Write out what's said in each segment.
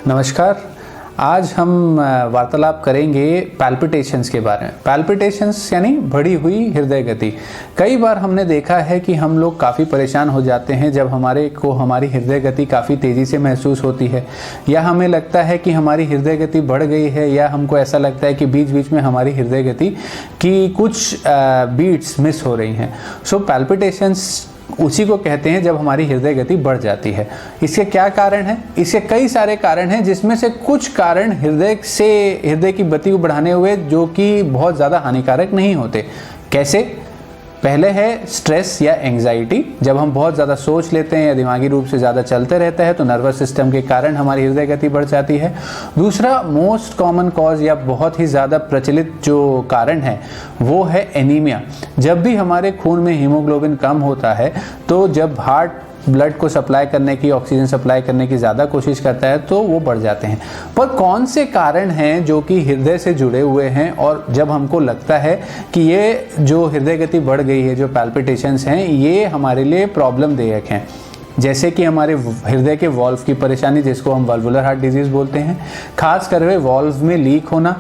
नमस्कार। आज हम वार्तालाप करेंगे पैल्पिटेशंस के बारे में। पैल्पिटेशंस यानी बढ़ी हुई हृदय गति। कई बार हमने देखा है कि हम लोग काफ़ी परेशान हो जाते हैं जब हमारी हृदय गति काफ़ी तेज़ी से महसूस होती है, या हमें लगता है कि हमारी हृदय गति बढ़ गई है, या हमको ऐसा लगता है कि बीच बीच में हमारी हृदय गति की कुछ बीट्स मिस हो रही हैं। सो पैल्पिटेशंस उसी को कहते हैं जब हमारी हृदय गति बढ़ जाती है। इसके क्या कारण है? इसके कई सारे कारण हैं, जिसमें से कुछ कारण हृदय की गति को बढ़ाने हुए जो कि बहुत ज़्यादा हानिकारक नहीं होते। कैसे? पहले है स्ट्रेस या एंग्जाइटी। जब हम बहुत ज़्यादा सोच लेते हैं या दिमागी रूप से ज़्यादा चलते रहता है तो नर्वस सिस्टम के कारण हमारी हृदय गति बढ़ जाती है। दूसरा मोस्ट कॉमन कॉज या बहुत ही ज़्यादा प्रचलित जो कारण है वो है एनीमिया। जब भी हमारे खून में हीमोग्लोबिन कम होता है तो जब हार्ट ब्लड को सप्लाई करने की, ऑक्सीजन सप्लाई करने की ज़्यादा कोशिश करता है तो वो बढ़ जाते हैं। पर कौन से कारण हैं जो कि हृदय से जुड़े हुए हैं, और जब हमको लगता है कि ये जो हृदय गति बढ़ गई है, जो पैल्पिटेशंस हैं, ये हमारे लिए प्रॉब्लमदायक हैं? जैसे कि हमारे हृदय के वॉल्व की परेशानी, जिसको हम वल्वुलर हार्ट डिजीज़ बोलते हैं, खास कर वे वॉल्व में लीक होना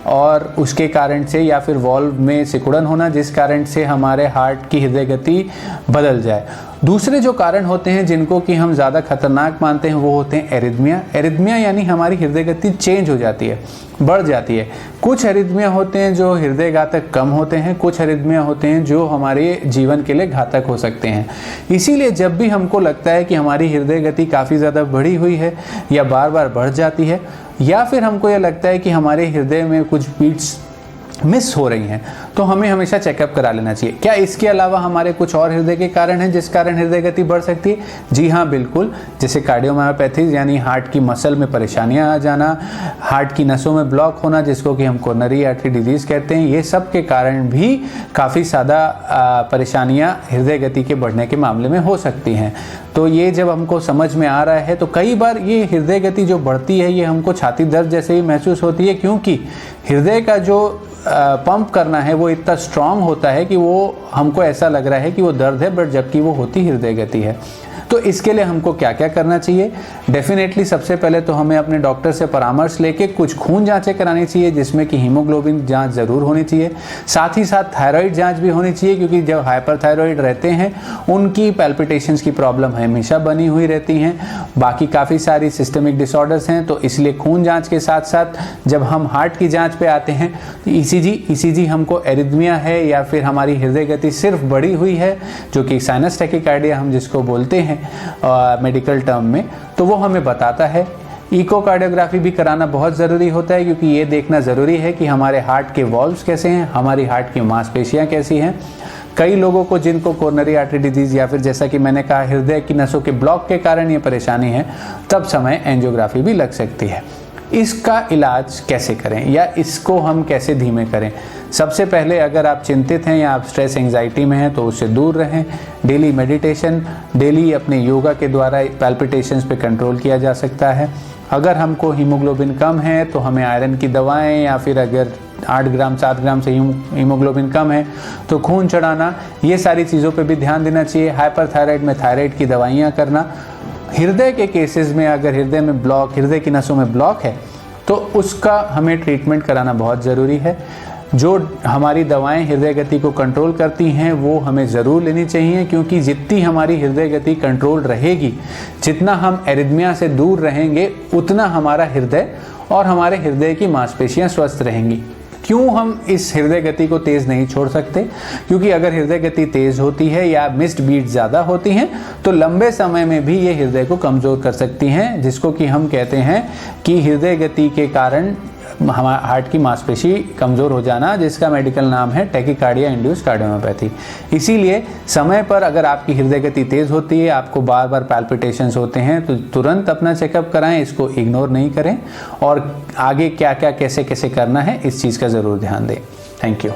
और उसके कारण से, या फिर वॉल्व में सिकुड़न होना जिस कारण से हमारे हार्ट की हृदय गति बदल जाए। दूसरे जो कारण होते हैं जिनको कि हम ज़्यादा खतरनाक मानते हैं वो होते हैं एरिथमिया। एरिथमिया यानी हमारी हृदय गति चेंज हो जाती है, बढ़ जाती है। कुछ एरिथमिया होते हैं जो हृदय घातक कम होते हैं, कुछ एरिथमिया होते हैं जो हमारे जीवन के लिए घातक हो सकते हैं। इसीलिए जब भी हमको लगता है कि हमारी हृदय गति काफ़ी ज़्यादा बढ़ी हुई है या बार बार बढ़ जाती है, या फिर हमको यह लगता है कि हमारे हृदय में कुछ बीट्स मिस हो रही हैं, तो हमें हमेशा चेकअप करा लेना चाहिए। क्या इसके अलावा हमारे कुछ और हृदय के कारण हैं जिस कारण हृदय गति बढ़ सकती है? जी हाँ, बिल्कुल। जैसे कार्डियोमायोपैथी यानी हार्ट की मसल में परेशानियां आ जाना, हार्ट की नसों में ब्लॉक होना जिसको कि हम कोरोनरी आर्टरी डिजीज़ कहते हैं, ये सब के कारण भी काफ़ी ज़्यादा परेशानियाँ हृदय गति के बढ़ने के मामले में हो सकती हैं। तो ये जब हमको समझ में आ रहा है तो कई बार ये हृदय गति जो बढ़ती है ये हमको छाती दर्द जैसे ही महसूस होती है, क्योंकि हृदय का जो पंप करना है वो इतना स्ट्रांग होता है कि वो हमको ऐसा लग रहा है कि वो दर्द है, बट जबकि वो होती हृदय गति है। तो इसके लिए हमको क्या क्या करना चाहिए? डेफिनेटली सबसे पहले तो हमें अपने डॉक्टर से परामर्श लेके कुछ खून जांचें करानी चाहिए, जिसमें कि हीमोग्लोबिन जांच ज़रूर होनी चाहिए। साथ ही साथ थायराइड जांच भी होनी चाहिए, क्योंकि जब हाइपरथायरॉइड रहते हैं उनकी पैल्पिटेशंस की प्रॉब्लम हमेशा बनी हुई रहती हैं। बाकी काफ़ी सारी सिस्टमिक डिसऑर्डर्स हैं, तो इसलिए खून जाँच के साथ साथ जब हम हार्ट की जाँच पर आते हैं तो ईसीजी हमको एरिथमिया है या फिर हमारी हृदय गति सिर्फ बढ़ी हुई है, जो कि साइनस टैकीकार्डिया हम जिसको बोलते हैं मेडिकल टर्म में, तो वो हमें बताता है। इकोकार्डियोग्राफी भी कराना बहुत ज़रूरी होता है, क्योंकि ये देखना ज़रूरी है कि हमारे हार्ट के वॉल्व्स कैसे हैं, हमारी हार्ट की मांसपेशियां कैसी हैं। कई लोगों को जिनको कोरोनरी आर्टरी डिजीज़ या फिर जैसा कि मैंने कहा हृदय की नसों के ब्लॉक के कारण ये परेशानी है, तब समय एंजियोग्राफी भी लग सकती है। इसका इलाज कैसे करें या इसको हम कैसे धीमे करें? सबसे पहले अगर आप चिंतित हैं या आप स्ट्रेस एंग्जाइटी में हैं तो उससे दूर रहें। डेली मेडिटेशन, डेली अपने योगा के द्वारा पैल्पिटेशंस पे कंट्रोल किया जा सकता है। अगर हमको हीमोग्लोबिन कम है तो हमें आयरन की दवाएं, या फिर अगर 8 ग्राम 7 ग्राम से हीमोग्लोबिन कम है तो खून चढ़ाना, ये सारी चीज़ों पे भी ध्यान देना चाहिए। हाइपरथायराइड में थायराइड की दवाइयाँ करना। हृदय के केसेस में अगर हृदय में ब्लॉक, हृदय की नसों में ब्लॉक है तो उसका हमें ट्रीटमेंट कराना बहुत ज़रूरी है। जो हमारी दवाएं हृदय गति को कंट्रोल करती हैं वो हमें ज़रूर लेनी चाहिए, क्योंकि जितनी हमारी हृदय गति कंट्रोल रहेगी, जितना हम एरिथमिया से दूर रहेंगे, उतना हमारा हृदय और हमारे हृदय की मांसपेशियां स्वस्थ रहेंगी। क्यों हम इस हृदय गति को तेज़ नहीं छोड़ सकते? क्योंकि अगर हृदय गति तेज़ होती है या मिस्ड बीट ज़्यादा होती हैं तो लंबे समय में भी ये हृदय को कमज़ोर कर सकती हैं, जिसको कि हम कहते हैं कि हृदय गति के कारण हमारे हार्ट की मांसपेशी कमज़ोर हो जाना, जिसका मेडिकल नाम है टैकीकार्डिया इंड्यूस्ड कार्डियोमायोपैथी। इसीलिए समय पर अगर आपकी हृदय गति तेज़ होती है, आपको बार बार पैल्पिटेशंस होते हैं, तो तुरंत अपना चेकअप कराएं, इसको इग्नोर नहीं करें, और आगे क्या क्या कैसे कैसे करना है इस चीज़ का ज़रूर ध्यान दें। Thank you.